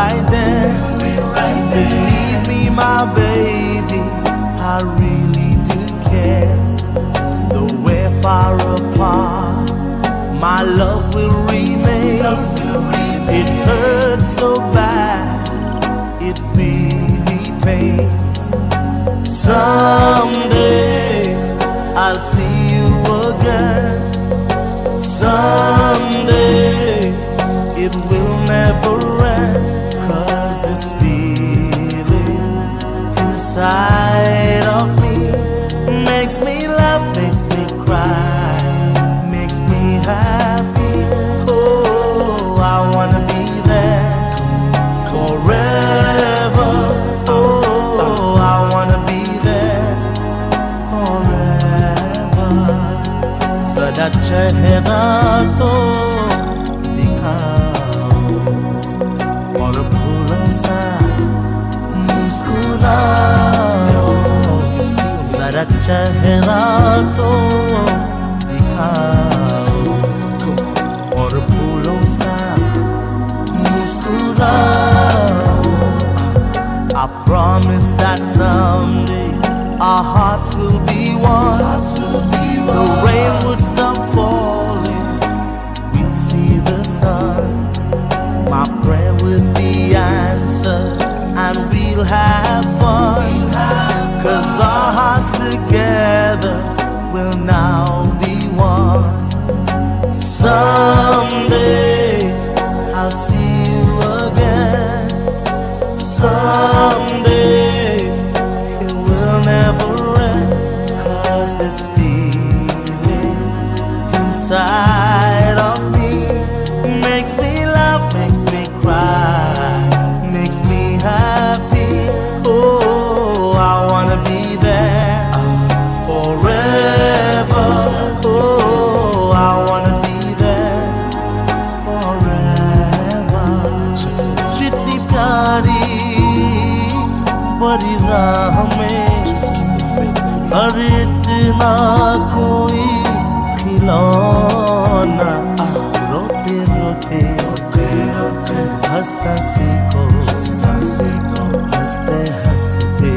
right there. Believe me, my baby, I really do care. Though we're far apart, my love will remain. It hurts so bad, it really pains. Someday I'll see you again. Someday it will never end. 'Cause this feeling inside of me makes me laugh, makes me cry, makes me happy. Oh, I wanna be there forever. Oh, I wanna be there forever. Sada chehra to दिखाओ और फूलों सा मुस्कुराओ. जरा चेहरा तो दिखाओ और फूलों सा मुस्कुराओ. I promise that someday our hearts will be one. The rain would stop falling, we'll see the sun. My prayer will be answered and we'll have fun. 'Cause our hearts together will now be one. Someday I'll see you again. Someday it will never end. 'Cause this feeling inside of me makes me laugh, makes me cry, makes me happy. Oh, I wanna be there forever. Oh, I wanna be there forever. जितनी प्यारी बड़ी राह में हर इतना कोई खिलौना. रोते रोते हंसता सीखो, हंसते हंसते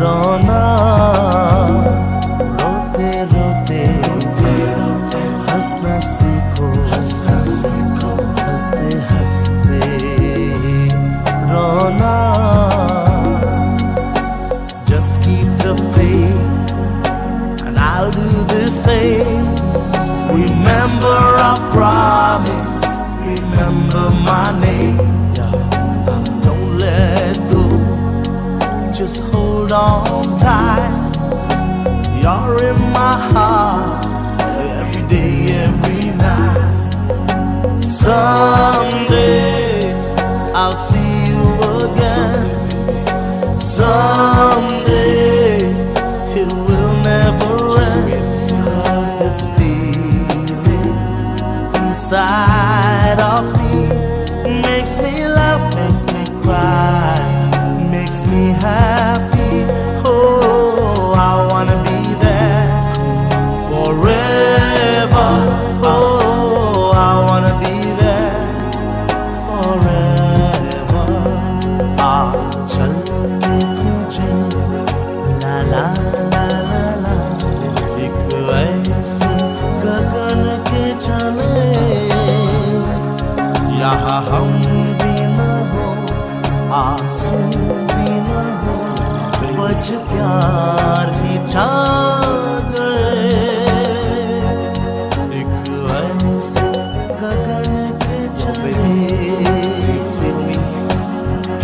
रोना. रोते रोते हंसना सीखो, हंसते हंसते रोना. Just keep the faith and I'll do the same. Remember our promise, remember my name. Don't let go, just hold on tight. You're in my heart, every day, every night. Someday I'll see you again. Someday it will never end. 'Cause this feeling inside of me makes me laugh, makes me cry, makes me happy. Oh, I wanna be there forever. Oh, I wanna be there forever. Ah, chal ke tujhe la la la la la ek aise गगन के चले. यहाँ हम भी न हो, आंसू भी न हो, बज प्यार ही छा गए. एक ऐसे गगन के चले.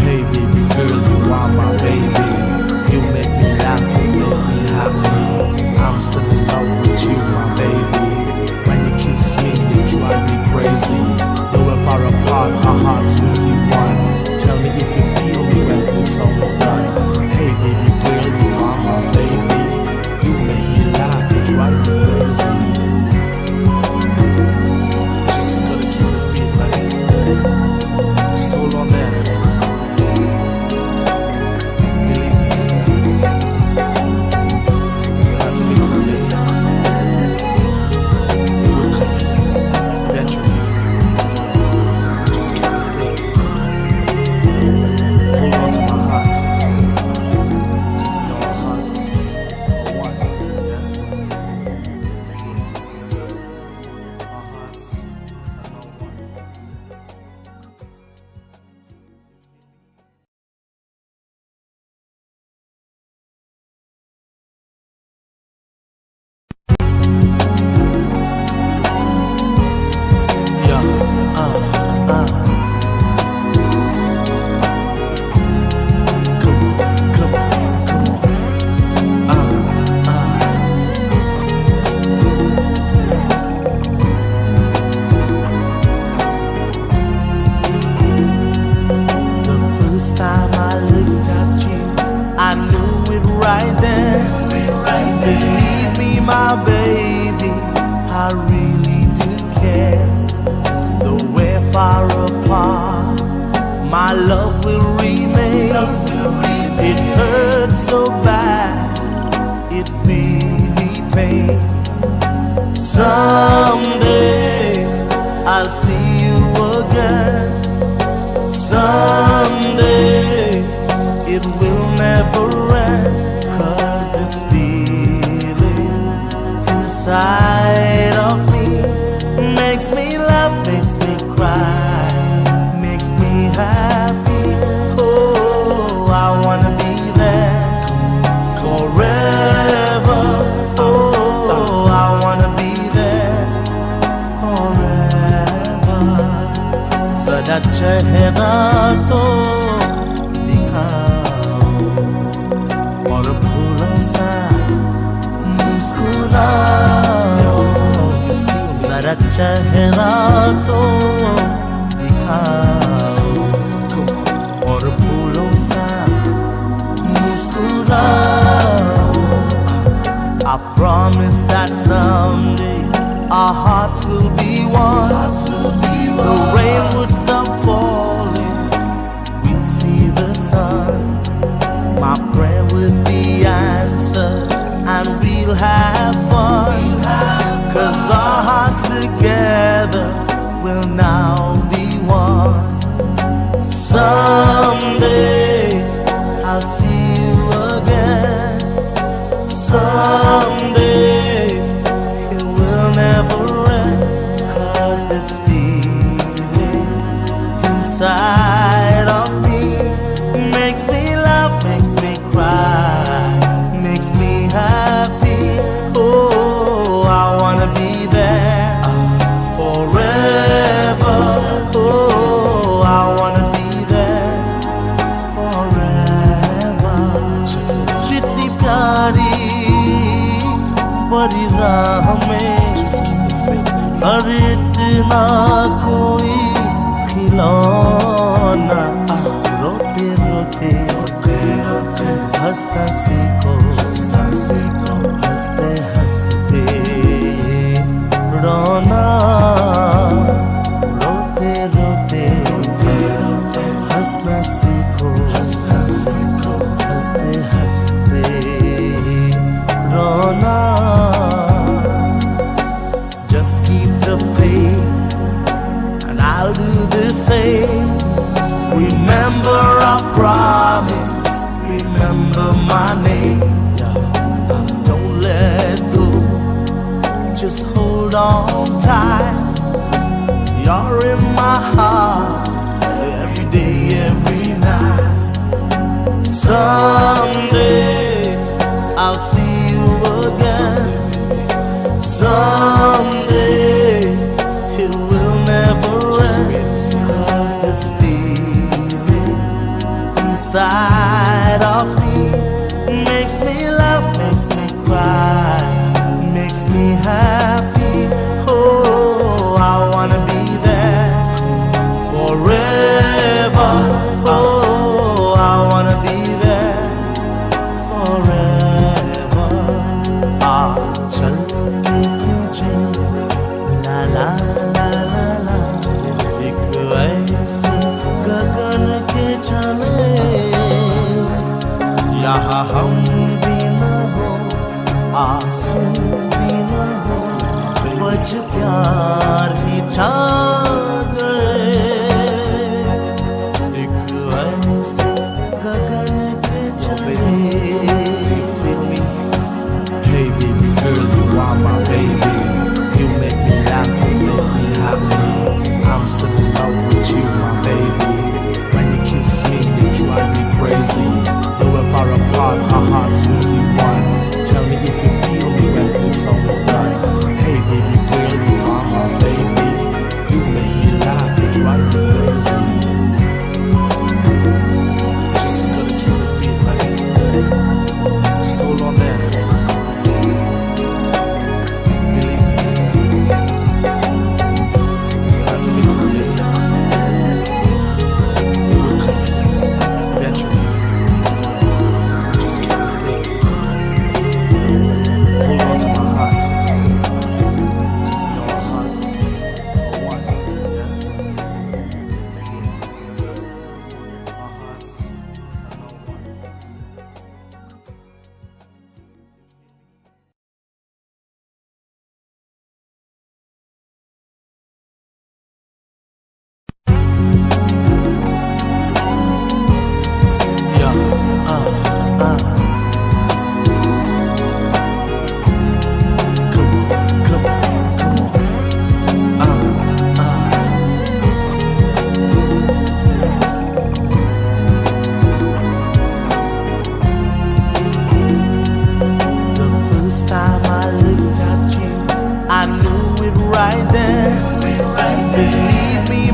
Hey baby girl, you are my baby. You make me laugh, you make me happy. I'm still in love with you, my baby. When you kiss me, you drive me crazy. Though we're far apart, our hearts will be one. Tell me if you feel me when this song is done. Hey baby girl, you are my baby. far apart, my love will remain. It hurts so bad, it really pains. Someday I'll see you again. Someday it will never end. 'Cause this feeling inside of me makes me laugh, makes me cry, makes me happy. Oh, I wanna be there forever. Oh, I wanna be there forever. सदा चेहरा तो दिखाओ और फूलों सा मुस्कुराओ. जरा चेहरा तो दिखाओ और फूलों सा मुस्कुराओ. I promise that someday our hearts will be one. The rain would stop falling, we'll see the sun. My prayer will be answered and we'll have fun. 'Cause our hearts together will now be one. Someday I'll see you again. Someday it will never end. 'Cause this feeling inside of me makes me laugh, makes me cry, makes me happy. Oh, I wanna be there forever. Oh, I wanna be there forever. जितनी प्यारी बड़ी राह में हर इतना कोई खिलौना. रोते रोते हंसता सीखो, हंसते हंसते रोना. रोते रोते हंसना सीखो, हंसते हंसते रोना. Just keep the faith and I'll do the same. Remember our promise, remember my name. Don't let go, just hold on tight. You're in my heart every day, every night. Someday I'll see you again. Someday it will never end. 'Cause this feeling inside of me makes me laugh, makes me cry, makes me happy. Oh, I wanna be there forever. Oh, I wanna be there forever. Ah, चलते तुझे ला ला ला ला ला. एक ऐसे गगन के चले यहाँ हम भी न हो, आंसू भी न हो, बज प्यार ही छा गए. एक ऐसे गगन के चले. Hey baby girl, you are my baby. You make me laugh, you make me happy. I'm still in love with you, my baby. When you kiss me, you drive me crazy. Though we're far apart, our hearts will be one. Tell me if you feel me when this song is done. Hey baby girl, you are my baby. You make me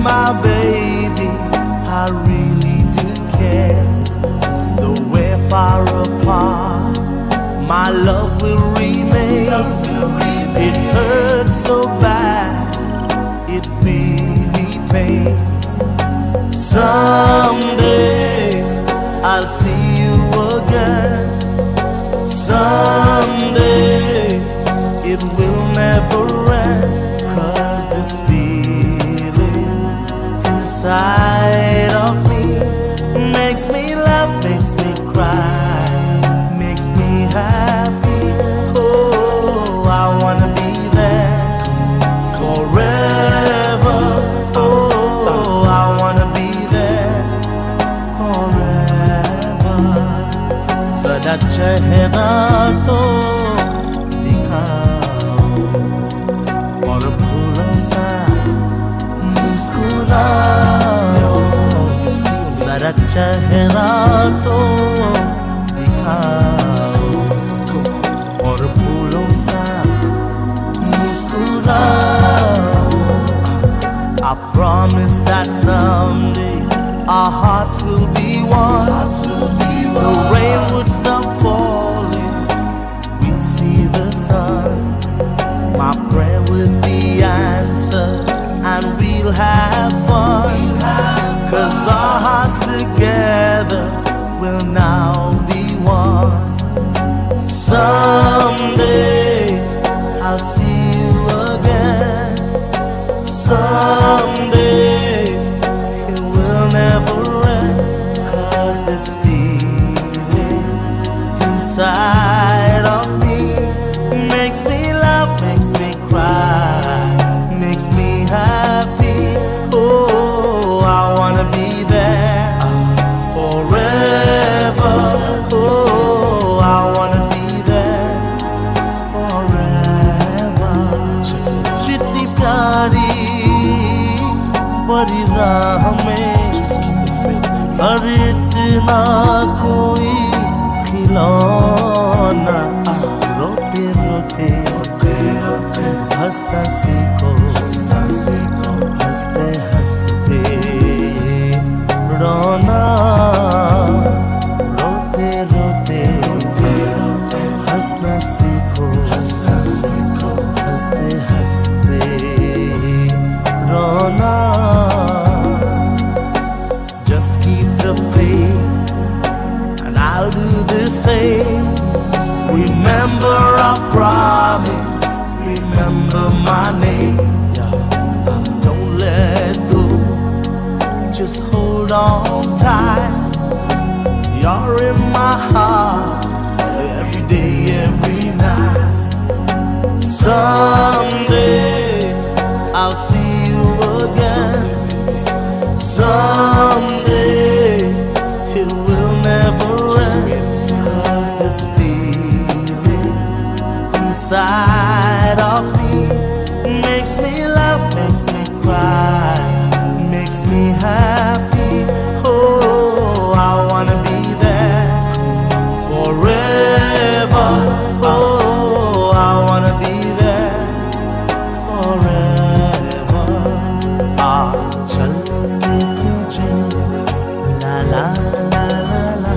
my baby, I really do care. Though we're far apart, my love will remain. It hurts so bad, it really pains. Someday I'll see you again. Someday it will never end. 'Cause this feeling inside of me makes me laugh, makes me cry, makes me happy. Oh, I wanna be there forever. Oh, I wanna be there forever. सदा चेहरा तो दिखाओ और फूलों सा मुस्कुराओ. जरा चेहरा तो दिखाओ और फूलों सा मुस्कुराओ. I promise that someday our hearts will be one. The rain would stop falling, we'll see the sun. My prayer will be answered and we'll have fun. 'Cause our hearts together will now be one. Someday I'll see you again. Someday it will never end. 'Cause this feeling inside of me makes me laugh, makes me cry, makes me happy. Oh, I wanna be there forever. Oh, I wanna be there forever. जितनी प्यारी बड़ी राह में हर इतना कोई खिलौना. रोते रोते हंसता सीखो, हंसते हंसते रोना. रोते रोते हंसना सीखो, हंसते हंसते रोना. Just keep the faith and I'll do the same. Remember our promise, remember my name. Don't let go, just hold on tight. You're in my heart every day, every night. Someday I'll see you again. Someday it will never end. 'Cause this feeling inside of me makes me laugh, makes me cry, makes me happy. Oh, I wanna be there forever. Oh, I wanna be there forever. चल के तुझे ला ला ला ला ला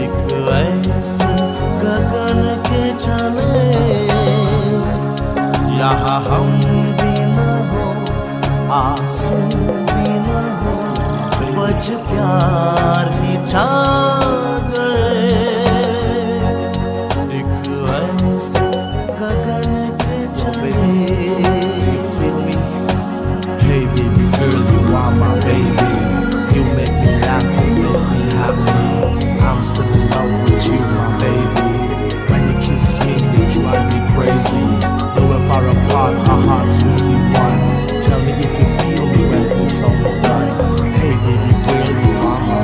एक ऐसे गगन के चले. यहाँ हम भी न हो, आंसू भी न हो, बज प्यार ही छा गए. एक ऐसे गगन के चले. Hey baby girl, you are my baby. You make me laugh, you make me happy. I'm still in love with you, my baby. When you kiss me, you drive me crazy. Though we're far apart, our hearts will be one. Tell me if you feel me when this song is done. Hey baby girl, you are my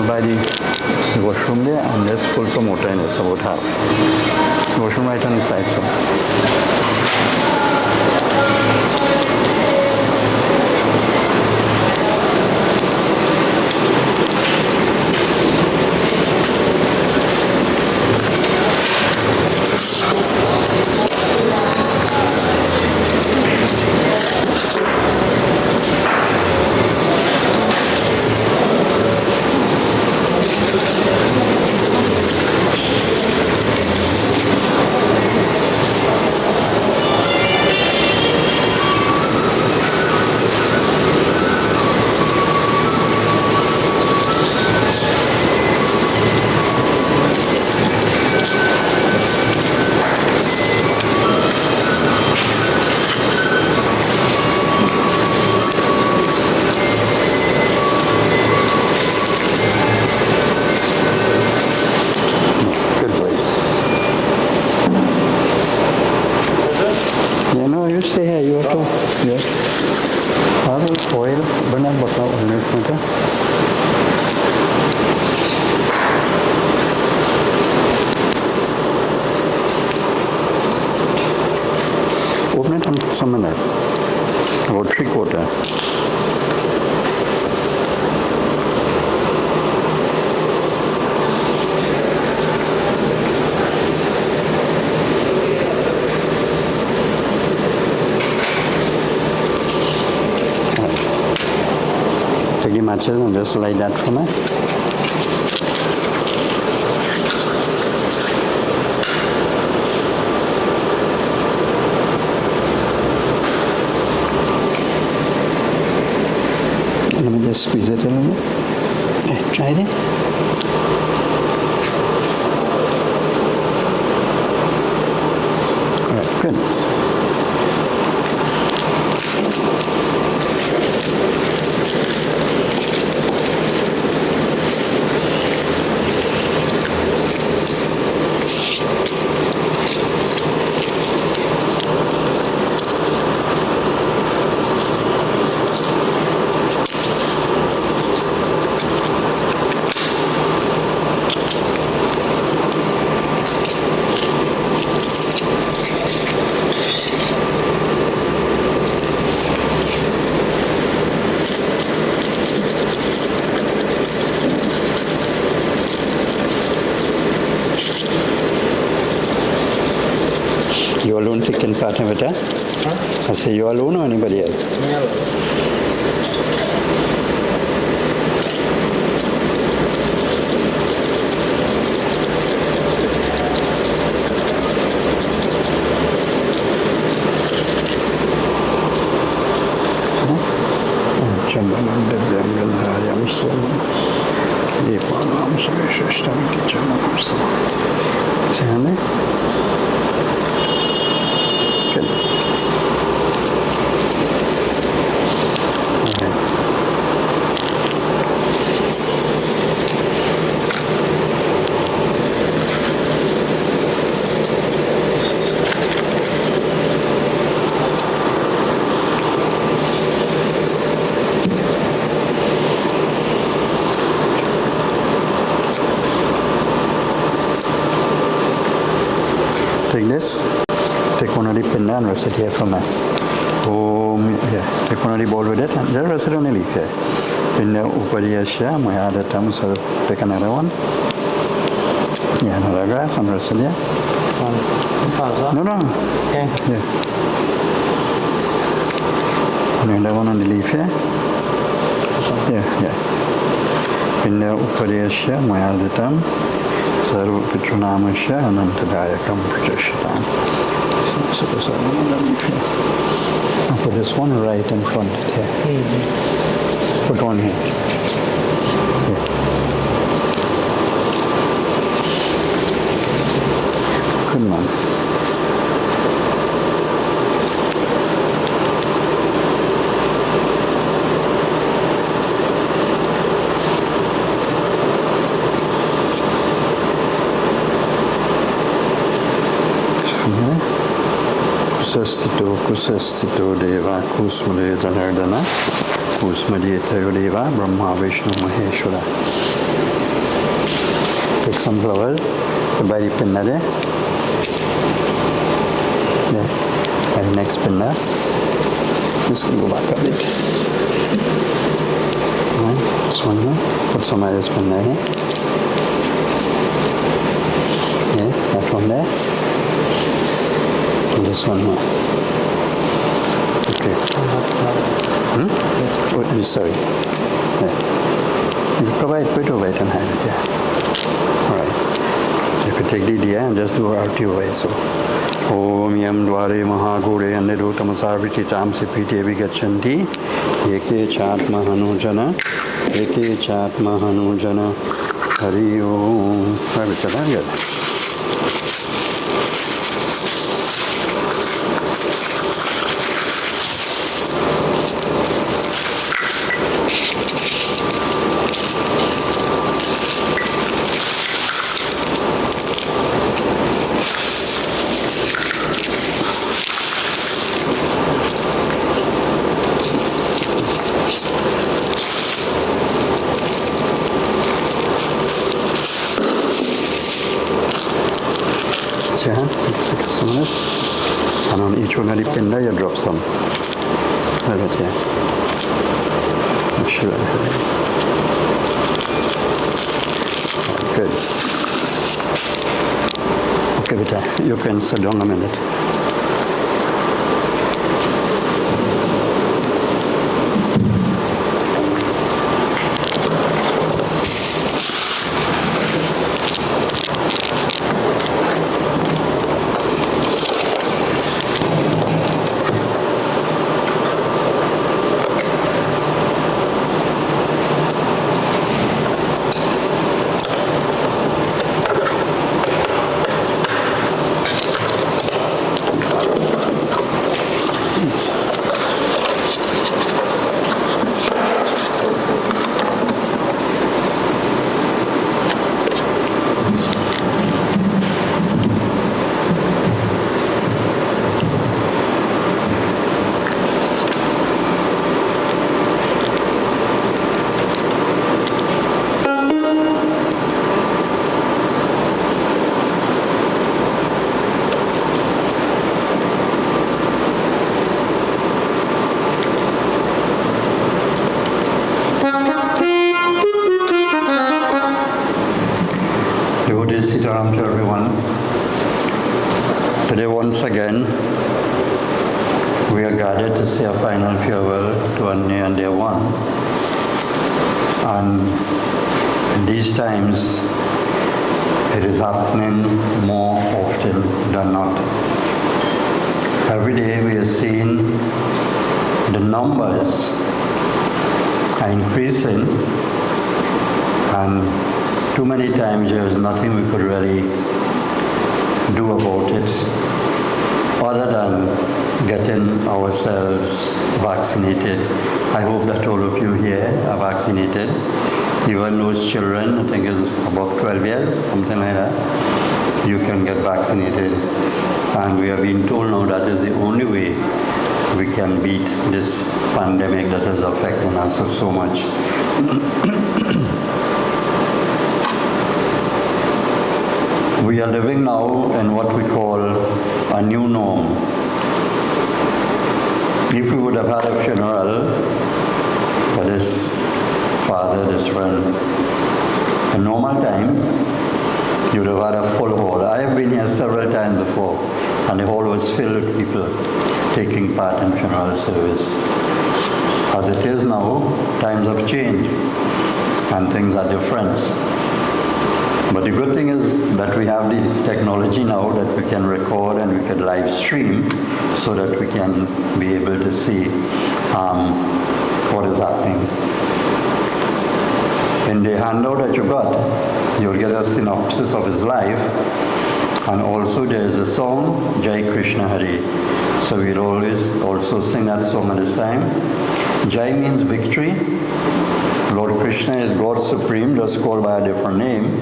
by the washroom there, and there's also motor in it, so about half. Washroom right on the side, so. You stay here, you have to. Yeah. Have oil, burn up bottle on it, okay? Open it and some minute. About 3/4. Take the matches and just light that for me. Let me just squeeze it a little bit. Okay, try it. All right, good. You alone taking part in it, huh? I say you alone or anybody else? Me alone. Good. Take this, take one of the pin and rest it here for me. Yeah, take one of the ball with it and just rest it on the leaf here. Pin the upper here, share, my other thumb, so take another one. Yeah, another grass and rest it here. No, no. Okay. Yeah. Another one on the leaf here. Yeah, yeah. Pin the upper here, share, my other thumb. Servo Petronamasha and Antadaya Competition. So this I'll put this one right in front here. Put one here. Here. Good one. Kusastito Deva Kusmade Janardana Kusmadetayo Deva Brahma Vishnu Maheshwara. take some flowers. Very pinna there. Yeah. Very next pinna. Just gonna go back a bit. Alright, this one here. Put some iris pinna here. Yeah, that one there. And this one here. Okay. Oh, sorry. Yeah. You provide quite a white and hand it, yeah. Alright. You could take the idea and just do out your white. So Om Yam Dware Mahagore Anedo Tamasarviti Tamsi Piti Vigachanti Eke Chatma Hanujana Eke Chatma Hanujana Hari Om. Some of this, and on each one of the pinna you drop some. Right here. Make sure. Good. Okay, beta, you can sit down a minute. Sitaram to everyone. Today once again we are gathered to say a final farewell to our near and dear one. And in these times it is happening more often than not. Every day we are seeing the numbers are increasing, and too many times there is nothing we could really do about it other than getting ourselves vaccinated. I hope that all of you here are vaccinated. Even those children, I think it's above 12 years, something like that, you can get vaccinated. And we have been told now that is the only way we can beat this pandemic that is affecting us so much. We are living now in what we call a new norm. If we would have had a funeral for this father, this friend, in normal times, you would have had a full hall. I have been here several times before, and the hall was filled with people taking part in funeral service. As it is now, times have changed, and things are different. But the good thing is that we have the technology now that we can record and we can live stream so that we can be able to see what is happening. In the handout that you got, you'll get a synopsis of his life, and also there is a song, Jai Krishna Hari. So we'll always also sing that song at this time. Jai means victory. Lord Krishna is God Supreme, just called by a different name.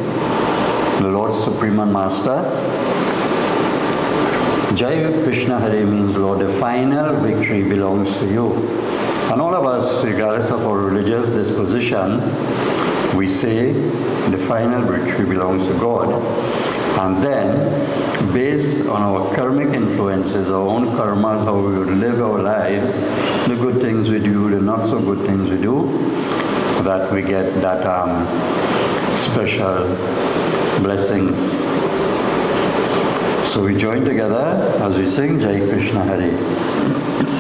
The Lord Supreme and Master. Jai Krishna Hare means Lord, the final victory belongs to you. And all of us, regardless of our religious disposition, we say the final victory belongs to God. And then, based on our karmic influences, our own karmas, how we would live our lives, the good things we do, the not so good things we do, that we get that special blessings. So we join together as we sing Jai Krishna Hari.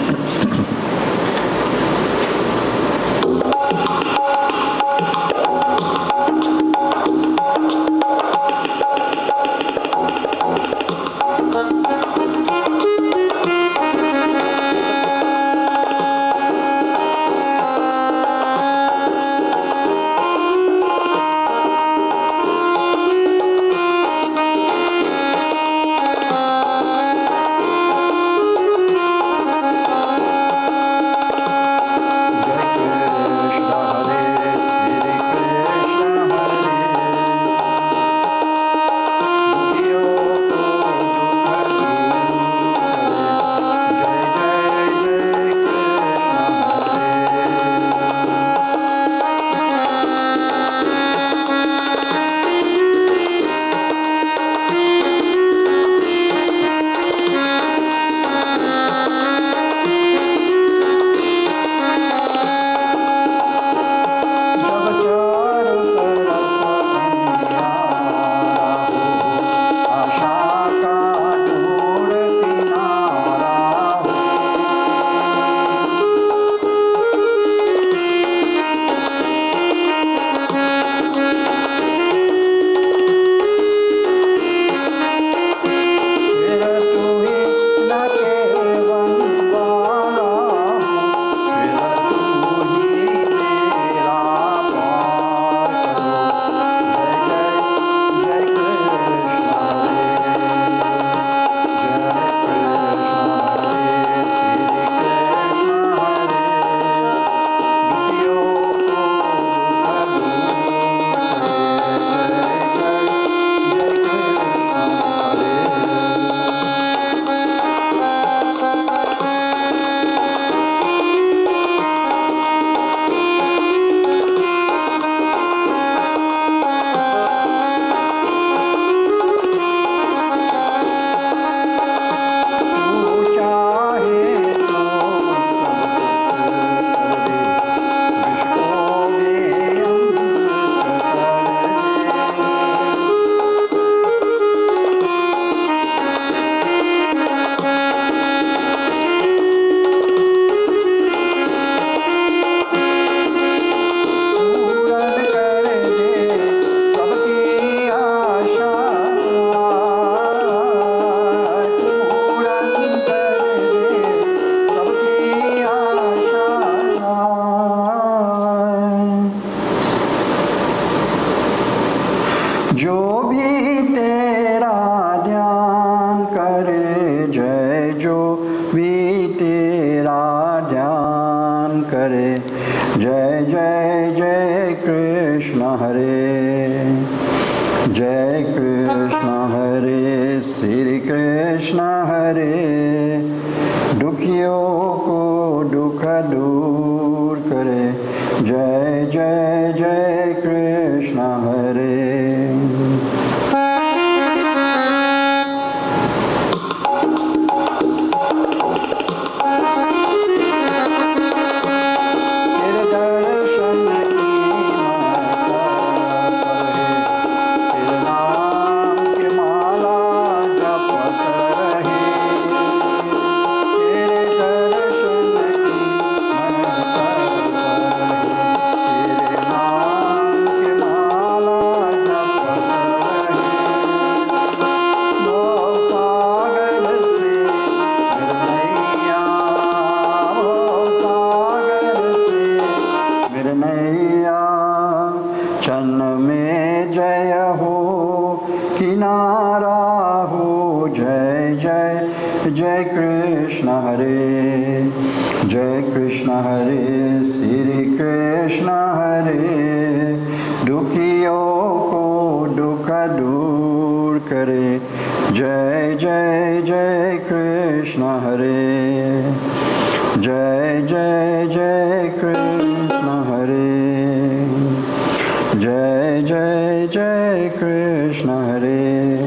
Jai Hare Krishna, Hare.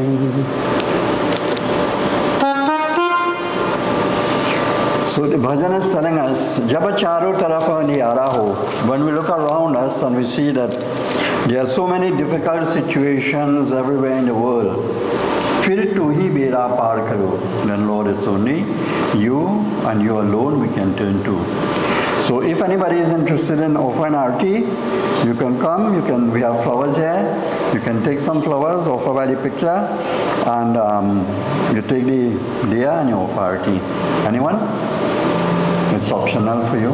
So the bhajan is telling us, Jab charo tarafa niyara ho. When we look around us and we see that there are so many difficult situations everywhere in the world, Fir tu hi bera par karo. Then Lord, it's only you and you alone we can turn to. So if anybody is interested in offering arti, you can come, we have flowers here, you can take some flowers, offer by the picture, and you take the diya and you offer arti. Anyone? It's optional for you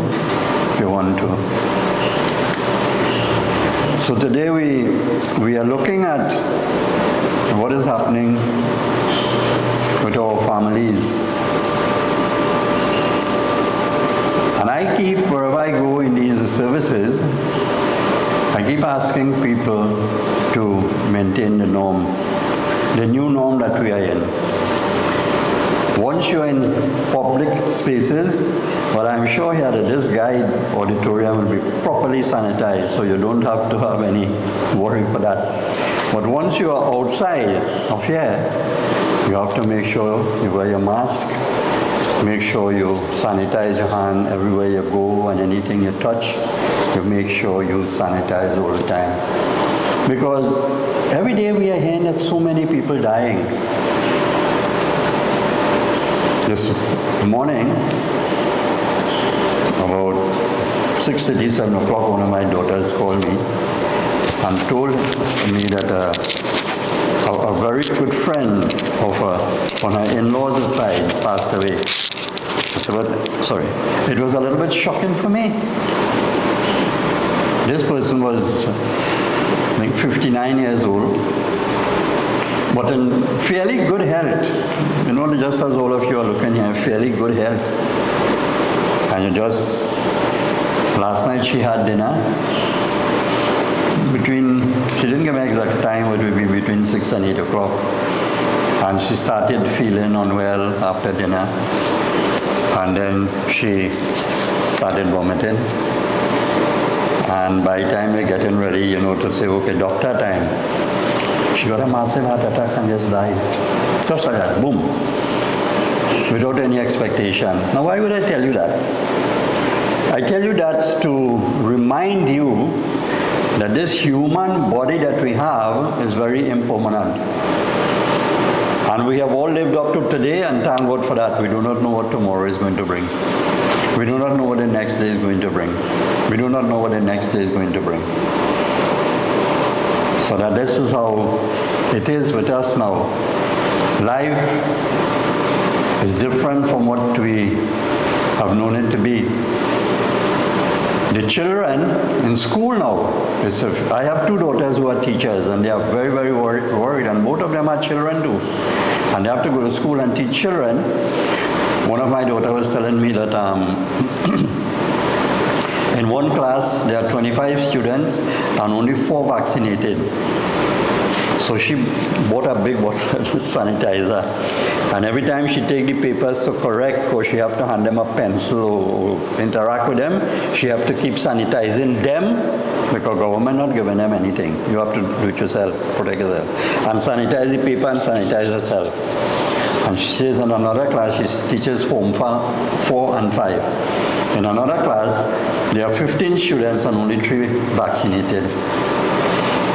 if you want to. So today we are looking at what is happening with our families. And I keep, wherever I go in these services, I keep asking people to maintain the norm, the new norm that we are in. Once you're in public spaces, but I'm sure here that this guide auditorium will be properly sanitized, so you don't have to have any worry for that. But once you are outside of here, you have to make sure you wear your mask, make sure you sanitize your hand everywhere you go, and anything you touch, you make sure you sanitize all the time. Because every day we are hearing that so many people dying. This morning, about 6:30, 7 o'clock, one of my daughters called me and told me that a very good friend of her, on her in-laws' side, passed away. I said, but, sorry, it was a little bit shocking for me. This person was, I think, 59 years old, but in fairly good health. You know, just as all of you are looking here, fairly good health. And last night she had dinner. She didn't give me exact time, it would be between 6 and 8 o'clock. And she started feeling unwell after dinner. And then she started vomiting. And by the time we're getting ready, to say, okay, doctor time, she got a massive heart attack and just died. Just like that, boom. Without any expectation. Now, why would I tell you that? I tell you that to remind you that this human body that we have is very impermanent. And we have all lived up to today, and thank God for that. We do not know what tomorrow is going to bring. We do not know what the next day is going to bring. We do not know what the next day is going to bring. So that this is how it is with us now. Life is different from what we have known it to be. The children in school now, I have two daughters who are teachers, and they are very, very worried, and both of them are children too. And they have to go to school and teach children. One of my daughters was telling me that in one class there are 25 students and only 4 vaccinated. So she bought a big bottle of sanitizer. And every time she take the papers to correct, or she have to hand them a pencil or interact with them, she have to keep sanitizing them, because government not giving them anything. You have to do it yourself, protect yourself. And sanitize the paper and sanitize herself. And she says in another class, she teaches Form 4 and 5. In another class, there are 15 students and only 3 vaccinated.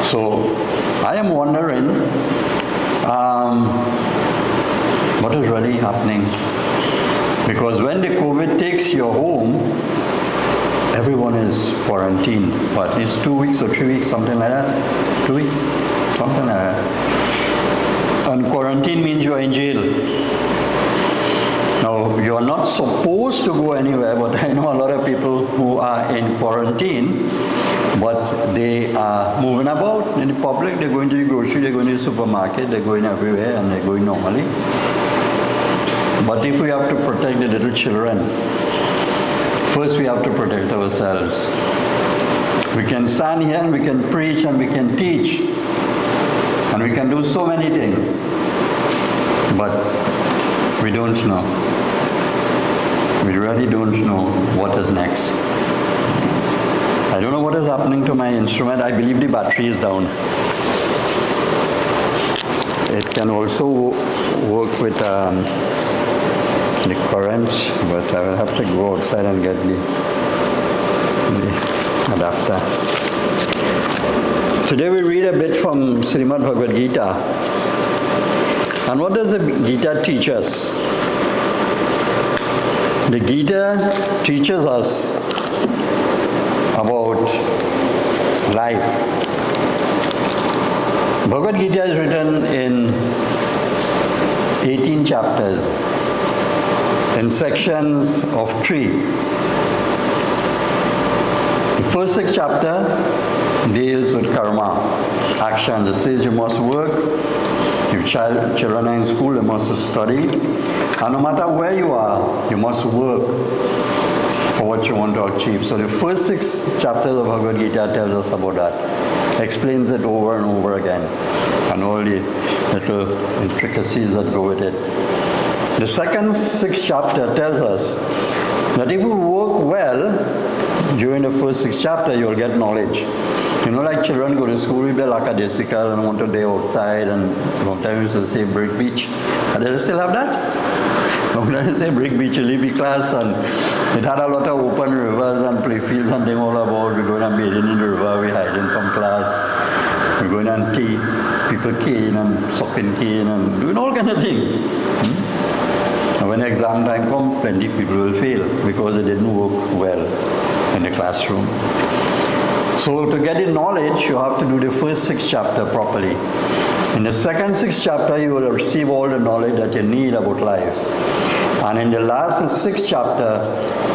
So I am wondering, what is really happening? Because when the COVID takes you home, everyone is quarantined for at least 2 weeks or 3 weeks, something like that. 2 weeks, something like that. And quarantine means you're in jail. Now, you're not supposed to go anywhere, but I know a lot of people who are in quarantine, but they are moving about in the public. They're going to the grocery, they're going to the supermarket, they're going everywhere, and they're going normally. But if we have to protect the little children, first we have to protect ourselves. We can stand here and we can preach and we can teach, and we can do so many things, but we don't know. We really don't know what is next. I don't know what is happening to my instrument. I believe the battery is down. It can also work with the current, but I will have to go outside and get the adapter. Today we read a bit from Srimad Bhagavad Gita. And what does the Gita teach us? The Gita teaches us about life. Bhagavad Gita is written in 18 chapters, in sections of 3. The first 6 chapters deals with karma, action. It says you must work. If children are in school, they must study. And no matter where you are, you must work for what you want to achieve. So the first 6 chapters of Bhagavad Gita tells us about that. Explains it over and over again. And all the little intricacies that go with it. The second 6 chapter tells us that if you work well during the first 6 chapters, you'll get knowledge. You know, like children go to school, they're lackadaisical and want to day outside, and sometimes they say break beach. And they still have that? Sometimes they say break beach, you leave the class, and it had a lot of open rivers and play fields and things all about. We're going and bathing in the river, we're hiding from class, we're going and tea, people cane and sucking cane and doing all kinds of things. And when exam time comes, plenty of people will fail because they didn't work well in the classroom. So to get the knowledge, you have to do the first 6 chapters properly. In the second 6 chapter, you will receive all the knowledge that you need about life. And in the last 6 chapter,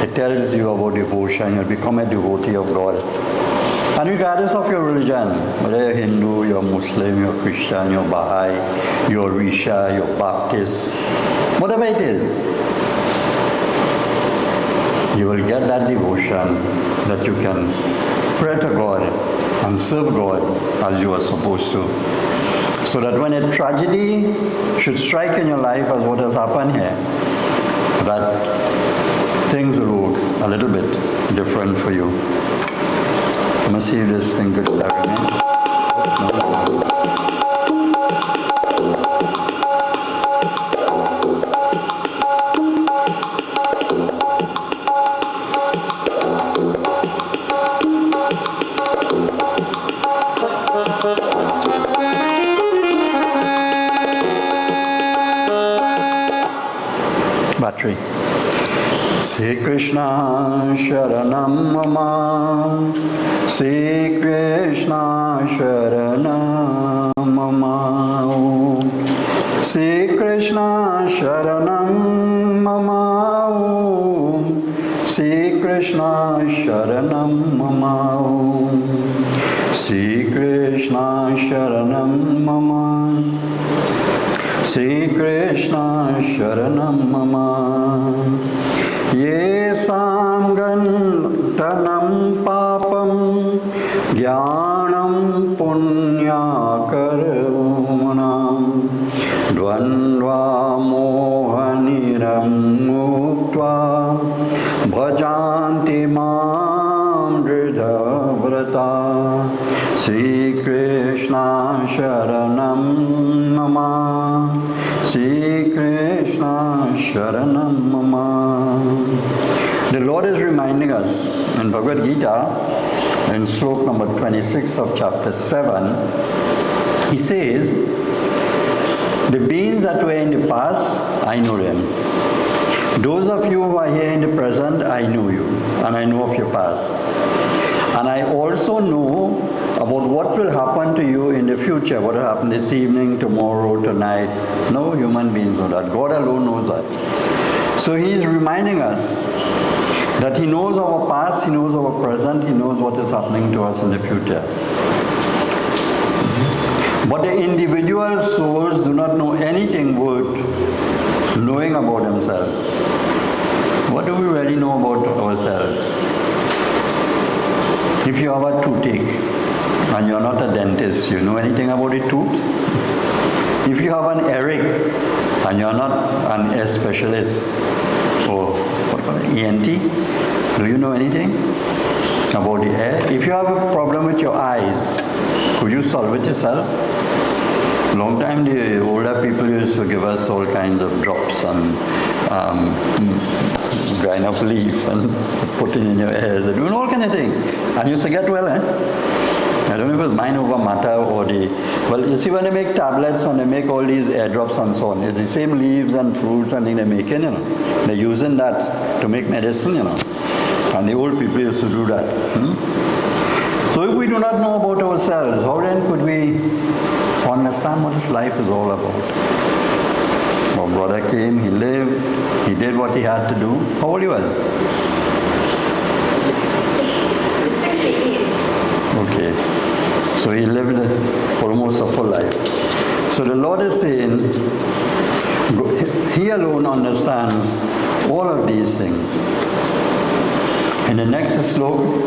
it tells you about devotion. You'll become a devotee of God. And regardless of your religion, whether you're Hindu, you're Muslim, you're Christian, you're Baha'i, you're Risha, you're Baptist, whatever it is, you will get that devotion that you can pray to God and serve God as you are supposed to. So that when a tragedy should strike in your life, as what has happened here, that things will look a little bit different for you. Let me see if this thing could clarinet. Battery. Sri Krishna Sharanam Mama, Sri Krishna Sharanam Mama, Sri Krishna Sharanam Mama, Sri Krishna Sharanam Mama, Sri Krishna Sharanam Mama, Sri Krishna Sharanam Mama. Ye Samgan Tanam Papam Jnanam Punya Karunam Dvandva Mohaniram Muktva Bhajanti Mam Dridha Vrata Sri Krishna Sharanam Mama, Sri Krishna Sharanam Mama. The Lord is reminding us in Bhagavad Gita, in sloka number 26 of chapter 7, he says, the beings that were in the past, I know them. Those of you who are here in the present, I know you, and I know of your past. And I also know about what will happen to you in the future, what will happen this evening, tomorrow, tonight. No human beings know that. God alone knows that. So he is reminding us that he knows our past, he knows our present, he knows what is happening to us in the future. But the individual souls do not know anything worth knowing about themselves. What do we really know about ourselves? If you have a toothache and you're not a dentist, you know anything about a tooth? If you have an earache and you're not an ear specialist or what call it, ENT, do you know anything about the ear? If you have a problem with your eyes, could you solve it yourself? Long time the older people used to give us all kinds of drops and grind up leaf and put it in your ears, doing all kind of thing. And you used to get well, I don't know if it was mind over matter or well, you see when they make tablets and they make all these airdrops and so on, it's the same leaves and fruits and things they're making, They're using that to make medicine, And the old people used to do that. So if we do not know about ourselves, how then could we understand what this life is all about? Our brother came, he lived, he did what he had to do. How old he was? 68. Okay. So he lived almost a full life. So the Lord is saying, He alone understands all of these things. In the next sloka,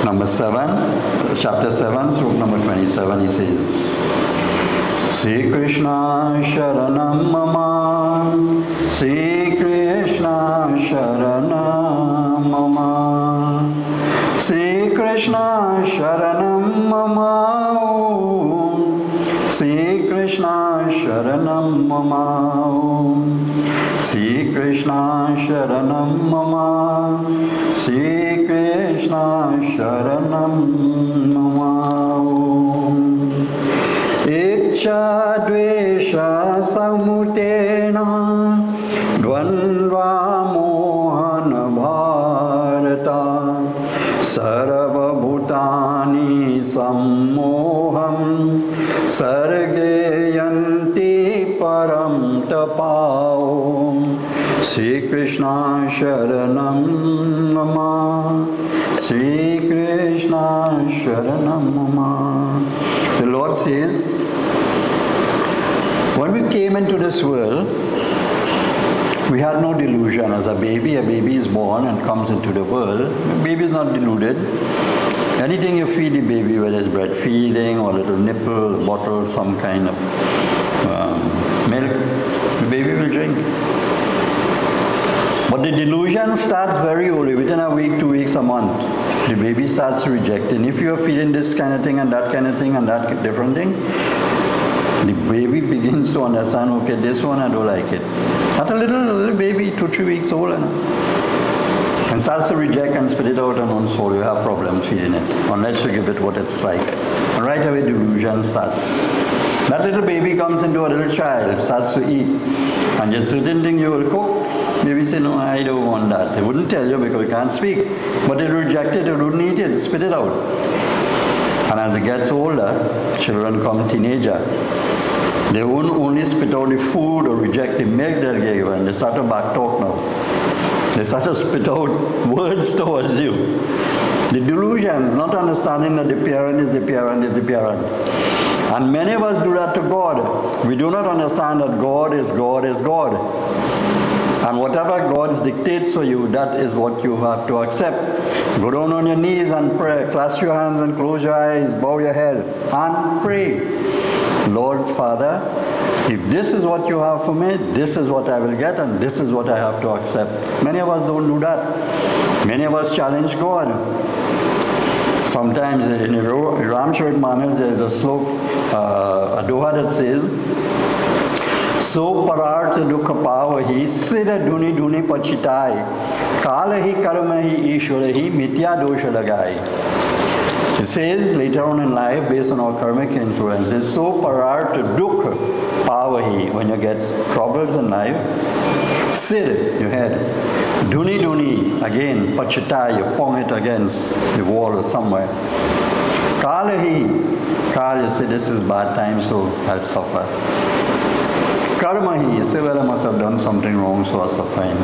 number 7, chapter 7, sloka number 27, he says, Sri Krishna Sharanam Mama, Sri Krishna Sharanam Mama, Sri Krishna Sharanam Mama, Sri Krishna Sharanam Mama, Sri Krishna Sharanam Mama, Sri Krishna Sharanam Mama. Iksha Dvesha Samutena Dvandva Mohana Bharata Sarva Bhutani Sammoham Sarge Yanti Param Tapao Sri Krishna Sharanam Mama, Sri Krishna Sharanam Mama. The Lord says, when we came into this world, we had no delusion. As a baby is born and comes into the world. The baby is not deluded. Anything you feed the baby, whether it's bread feeding or little nipple, bottle, some kind of milk, the baby will drink. But the delusion starts very early, within a week, 2 weeks, a month. The baby starts rejecting. If you are feeding this kind of thing and that kind of thing and that different thing, the baby begins to understand, okay, this one I don't like it. Not a little baby, 2-3 weeks old, and starts to reject and spit it out and on soul, you have problems feeding it, unless you give it what it's like. And right away delusion starts. That little baby comes into a little child, starts to eat, and just certain thing you will cook, baby say, no, I don't want that. They wouldn't tell you because you can't speak, but they reject it, they wouldn't eat it, spit it out. And as it gets older, children come teenager, they won't only spit out the food or reject the milk they're given, they start to back talk now. They start to spit out words towards you. The delusions, not understanding that the parent is the parent is the parent. And many of us do that to God. We do not understand that God is God is God. And whatever God dictates for you, that is what you have to accept. Go down on your knees and pray. Clasp your hands and close your eyes. Bow your head and pray. Lord Father, if this is what you have for me, this is what I will get and this is what I have to accept. Many of us don't do that. Many of us challenge God. Sometimes in the Ramcharit Manas there is a sloka, a doha that says, So pararth dukha pavahi sida duni duni pachitai kalahi karmahi ishwarahi mitya dosha lagai. It says later on in life, based on our karmic influence, it's so parar to dukha pavahi, when you get troubles in life, sit your head, duni duni, again, pachitai, you pong it against the wall or somewhere. Kalahi, kal, you say this is bad time, so I'll suffer. Karmahi, you say, well, I must have done something wrong, so I'm suffering.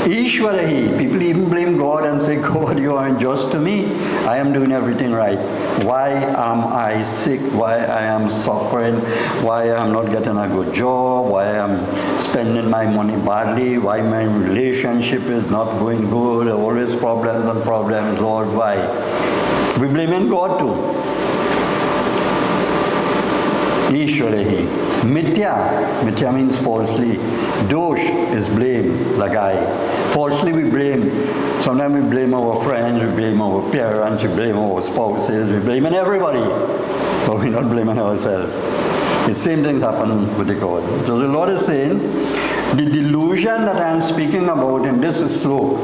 Ishwarahi, people even blame God and say, God, you are unjust to me. I am doing everything right. Why am I sick? Why I am suffering? Why I am not getting a good job? Why I am spending my money badly? Why my relationship is not going good? Always problems and problems. Lord, why? We blaming God too. Ishwarahi. Mithya. Mithya means falsely. Dosh is blame, lagai. Falsely we blame. Sometimes we blame our friends, we blame our parents, we blame our spouses, we blame everybody. but we're not blaming ourselves. The same things happen with the God. So the Lord is saying, the delusion that I'm speaking about in this slope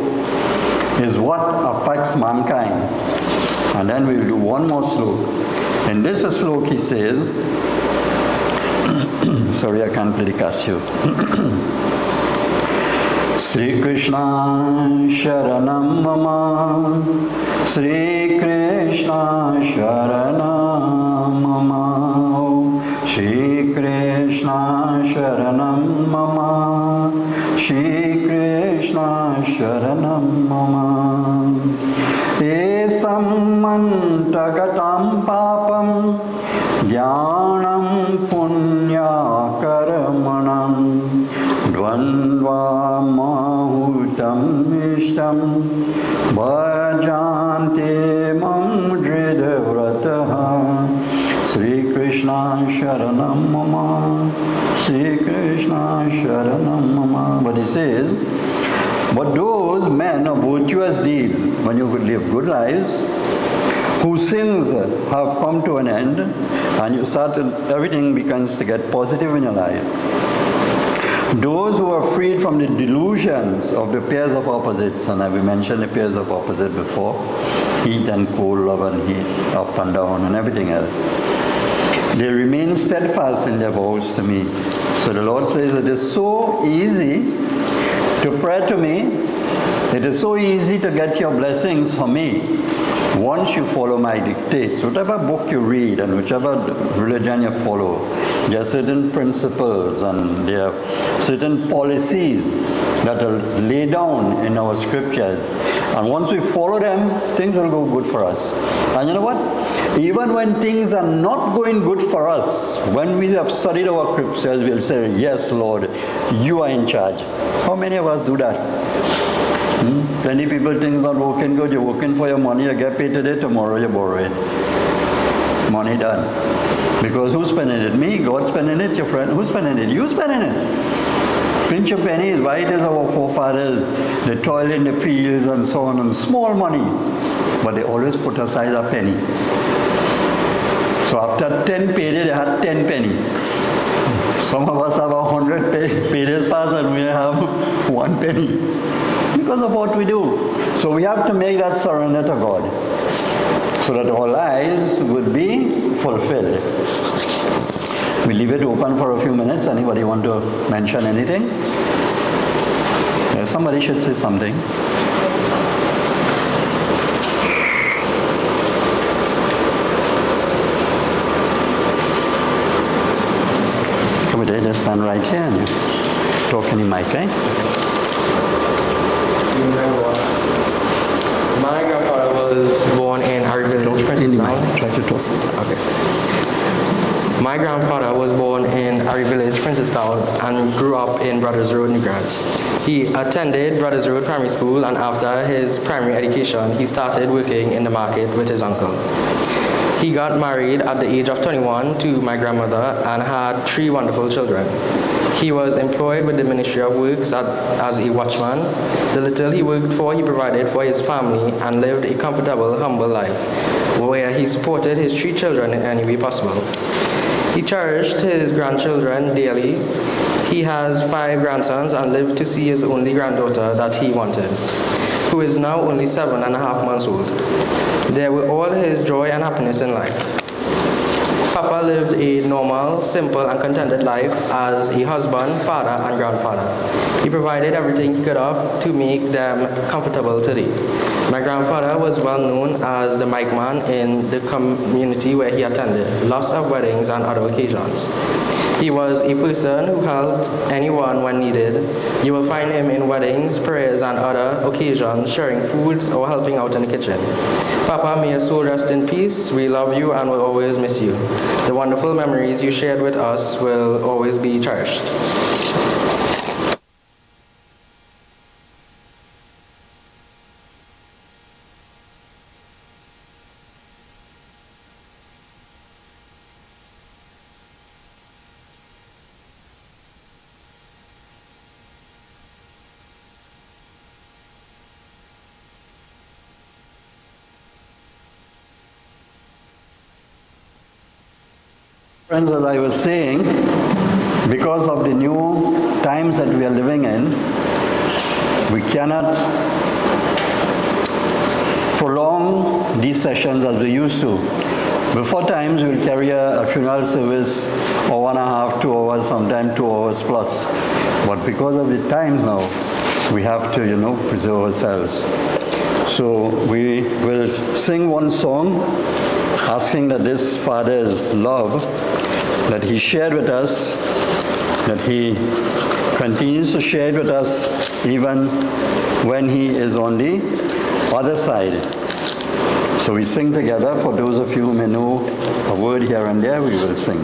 is what affects mankind. And then we'll do one more slope. In this slope, he says, sorry, I can't play the Casio. Sri Krishna Sharanam Mama, Sri Krishna Sharanam Mama, Sri Krishna Sharanam Mama, Sri Krishna Sharanam Mama. Esam mantagatam papam jnanam punya karmanam dvandva mahutam ishtam bhajante mam dridvrataha. Sri Krishna Sharanam Mama, Sri Krishna Sharanam Mama. But he says, but those men of virtuous deeds, when you could live good lives, whose sins have come to an end, and you start everything begins to get positive in your life. Those who are freed from the delusions of the pairs of opposites, and I've mentioned the pairs of opposites before, heat and cold, love and hate, up and down, and everything else. They remain steadfast in their vows to me. So the Lord says it is so easy to pray to me. It is so easy to get your blessings from me once you follow my dictates. Whatever book you read and whichever religion you follow, there are certain principles and there are certain policies that are laid down in our scriptures. And once we follow them, things will go good for us. And you know what? Even when things are not going good for us, when we have studied our scriptures, we'll say, yes, Lord, you are in charge. How many of us do that? Plenty people think about working good, you're working for your money, you get paid today, tomorrow you borrow it. Money done. Because who's spending it? Me? God spending it? Your friend? Who's spending it? You spending it. Pinch of pennies, why it is our forefathers, they toil in the fields and so on, and small money, but they always put aside a penny. So after 10 paydays, they had 10 penny. Some of us have 100 paydays pass and we have 1 penny. Because of what we do. So we have to make that surrender to God, so that our lives would be fulfilled. We leave it open for a few minutes. Anybody want to mention anything? Somebody should say something. Come on, just stand right here and you talk in the mic, eh? My grandfather was born in our village, Princetown. Try to talk. Okay. My grandfather was born in our village, Princetown, and grew up in Brothers Road, New Grant. He attended Brothers Road Primary School, and after his primary education, he started working in the market with his uncle. He got married at the age of 21 to my grandmother and had 3 wonderful children. He was employed with the Ministry of Works as a watchman. The little he worked for, he provided for his family and lived a comfortable, humble life, where he supported his 3 children in any way possible. He cherished his grandchildren dearly. He has 5 grandsons and lived to see his only granddaughter that he wanted, who is now only 7.5 months old. They were all his joy and happiness in life. Papa lived a normal, simple, and contented life as a husband, father, and grandfather. He provided everything he could have to make them comfortable today. My grandfather was well known as the mic man in the community where he attended, lots of weddings and other occasions. He was a person who helped anyone when needed. You will find him in weddings, prayers, and other occasions, sharing foods or helping out in the kitchen. Papa, may your soul rest in peace. We love you and will always miss you. The wonderful memories you shared with us will always be cherished. Friends, as I was saying, because of the new times that we are living in, we cannot prolong these sessions as we used to. Before times, we'll carry a funeral service for 1.5, 2 hours, sometimes 2 hours plus. But because of the times now, we have to, preserve ourselves. So we will sing one song, asking that this Father's love that he shared with us, that he continues to share it with us even when he is on the other side. So we sing together. For those of you who may know a word here and there, we will sing.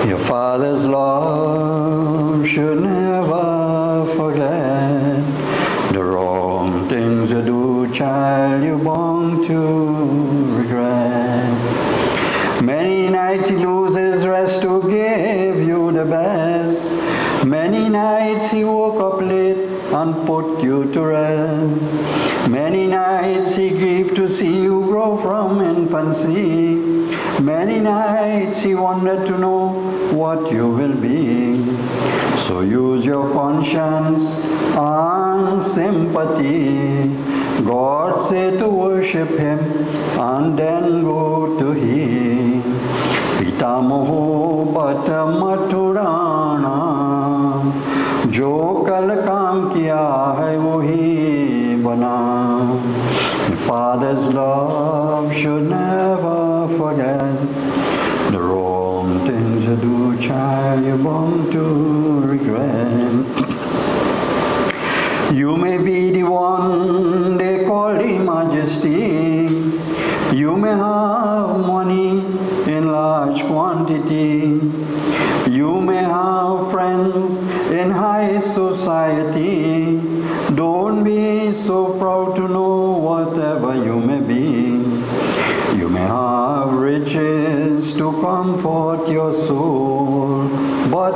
Your Father's love should never forget the wrong things you do, child, you're bound to regret. Many nights he loses rest to give you the best. Many nights he woke up late and put you to rest. Many nights he grieved to see you grow from infancy. Many nights he wanted to know what you will be. So use your conscience and sympathy. God said to worship him and then go to him. Pitamaho bata maturana, jo kal kaam kiya hai wohi bana. The Father's love should never forget the wrong things you do, child, you're bound to regret. You may be the one they call the majesty. You may have money in large quantity. You may have friends in high society. Don't be so proud to know whatever you may be. You may have riches to comfort your soul, but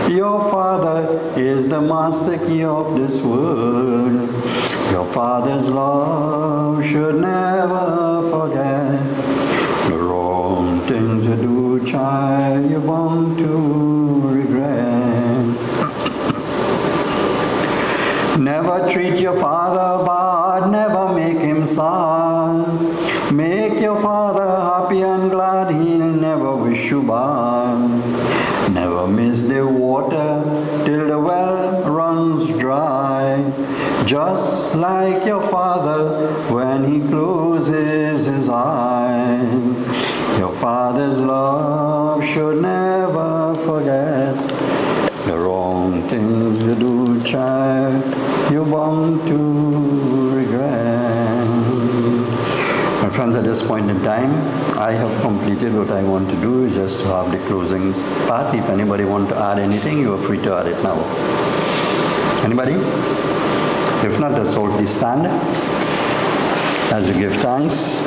your Father is the master key of this world. Your Father's love should never forget the wrong things you do, child, you're bound to regret. Never treat your father bad, never make him sad. Make your father happy and glad, he'll never wish you bad. Never miss the water till the well runs dry. Just like your father when he closes his eyes. Your Father's love should never forget the wrong things you do, child, you're bound to regret. My friends, at this point in time, I have completed what I want to do, is just to have the closing part. If anybody wants to add anything, you are free to add it now. Anybody? If not, let's all please stand as you give thanks.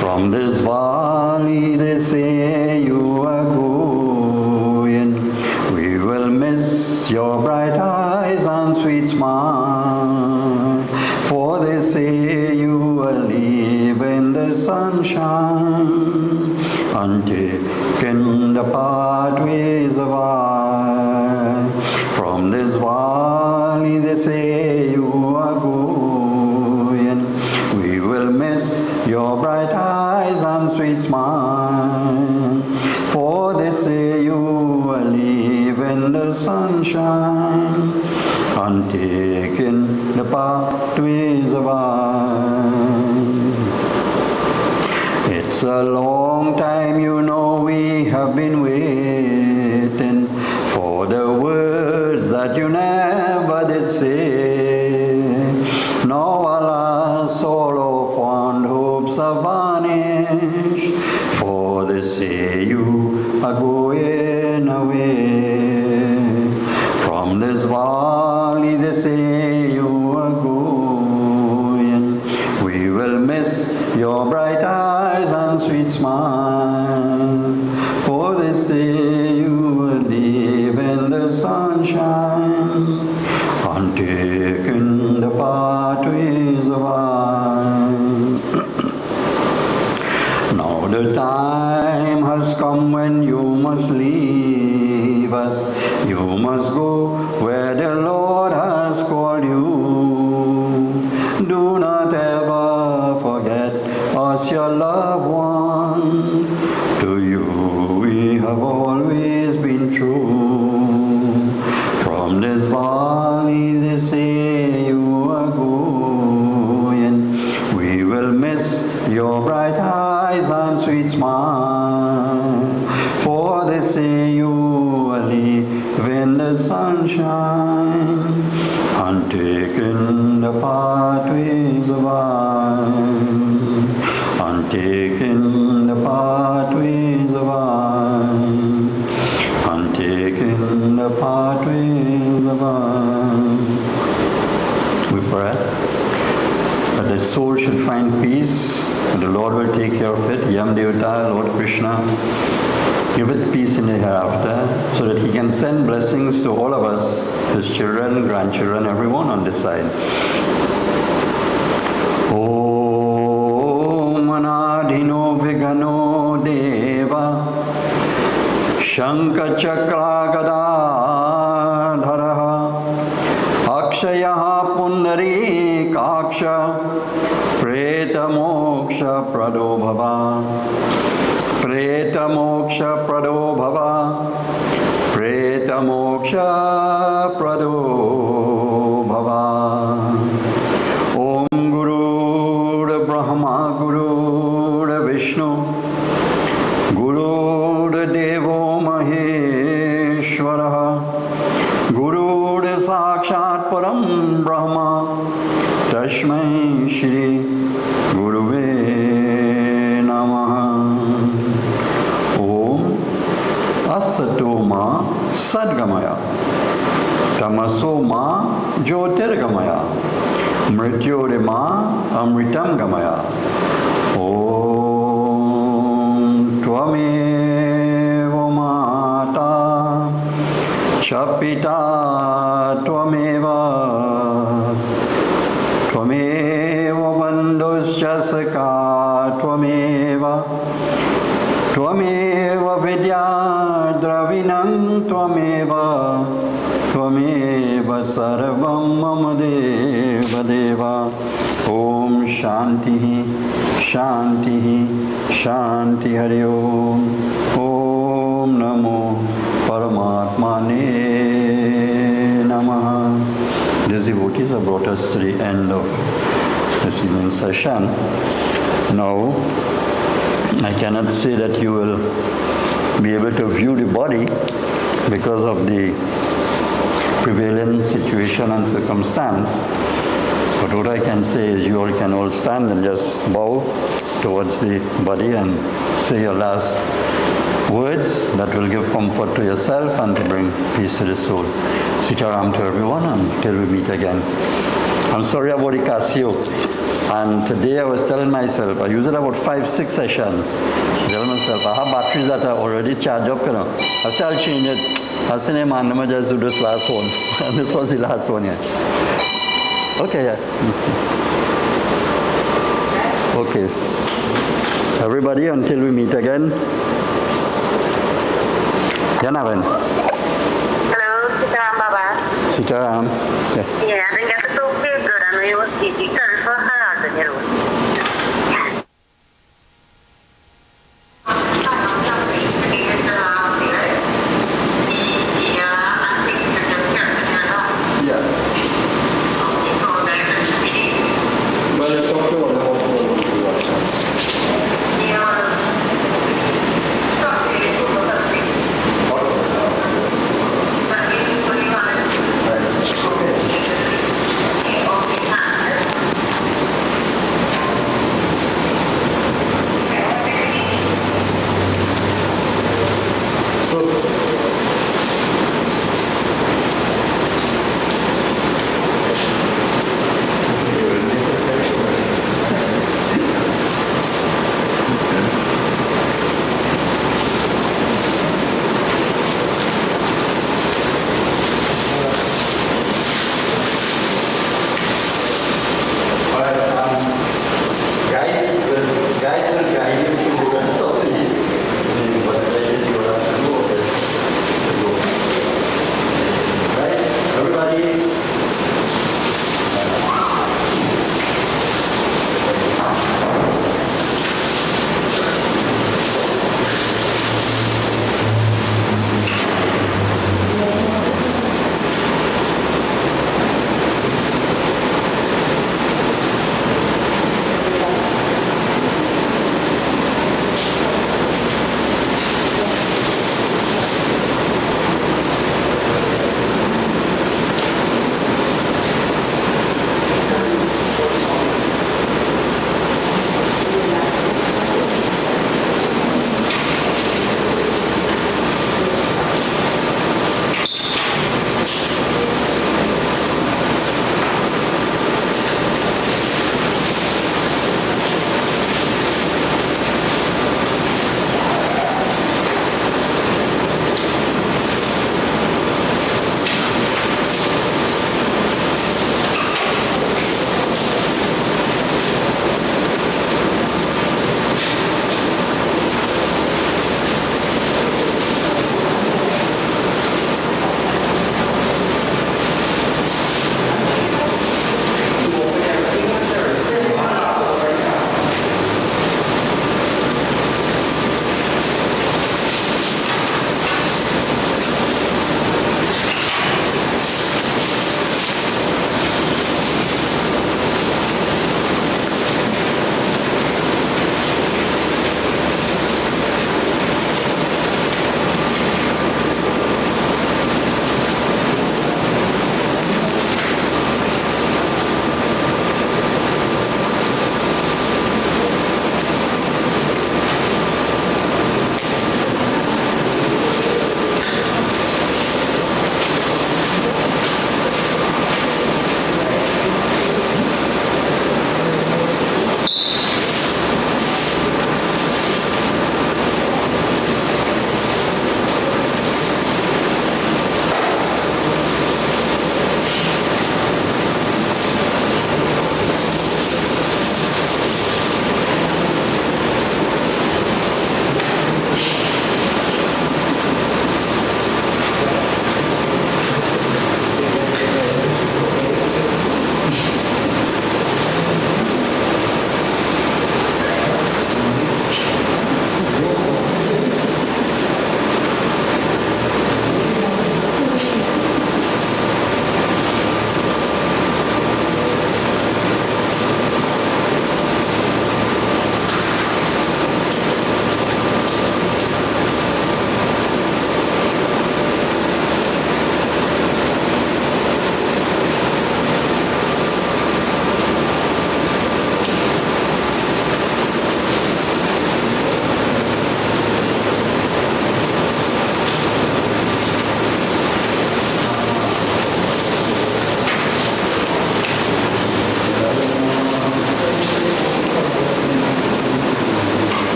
From this valley they say you are going. We will miss your bright eyes and sweet smile. For they say you will live in the sunshine and taking the pathways of life. From this valley they say you are going. We will miss your bright eyes and sweet smile. For they say you will live in the sunshine and taking the pathways of life. It's a long time, you know, we have been waiting for the words that you never did say. Now alas, all of fond hopes are vanished, for they say you are going away. From this valley they say you are going. We will miss your bright eyes and sweet smile, for they say you will live in the sunshine and taken the pathways of life. Now the time has come when you must leave us. You must go where the Lord has called you. Do not ever forget us, your loved one. To you we have always been true. From this valley they say you are going. We will miss your bright eyes and sweet smile. For they say you will live in the sunshine and taken the pathways of life. And taken the pathways of life. And taken the pathways of life. We pray that the soul should find peace, and the Lord will take care of it. Yam Devata, Lord Krishna, give it peace in the hereafter, so that He can send blessings to all of us, His children, grandchildren, everyone on this side. Om Anadhino Vigano Deva Shankha Chakra Gadadharaha Akshayaha Pundari Kaksha Preta Moksha Prado Bhava Preta Moksha Prado Bhava Preta Moksha Prado Bhava. Om Guru Brahma Guru Vishnu Guru Devo Maheshwara Guru Sakshat Param Brahma Tashmai Shri Guruve Namaha. Om Asatoma Sadgamaya Tamasoma Jyotirgamaya Mrityorima Amritam Gamaya. Om Tvameva Mata Chapita Tvameva Tvameva Bandhuscha Sakha Tvameva Tvameva Vidya Dravinam Tvameva Tvameva Sarvam Mama Deva Deva. Om Shanti Shanti Shanti Hari Om. Om Namo Paramatmane Namaha. These devotees have brought us to the end of this evening's session. Now, I cannot say that you will be able to view the body because of the prevailing situation and circumstance. But what I can say is you all can all stand and just bow towards the body and say your last words that will give comfort to yourself and to bring peace to the soul. Sitaram to everyone until we meet again. I'm sorry about the Casio. And today I was telling myself, I use it about 5-6 sessions. I tell myself, I have batteries that are already charged up, you know. I said I'll change it. I said, man, I'm going to just do this last one. And this was the last one, yeah. Okay, yeah. Okay. Everybody, until we meet again. Janavan. Hello, Sitaram Baba. Sitaram. Yeah, I think I have to feel good. I know you were speaking for her.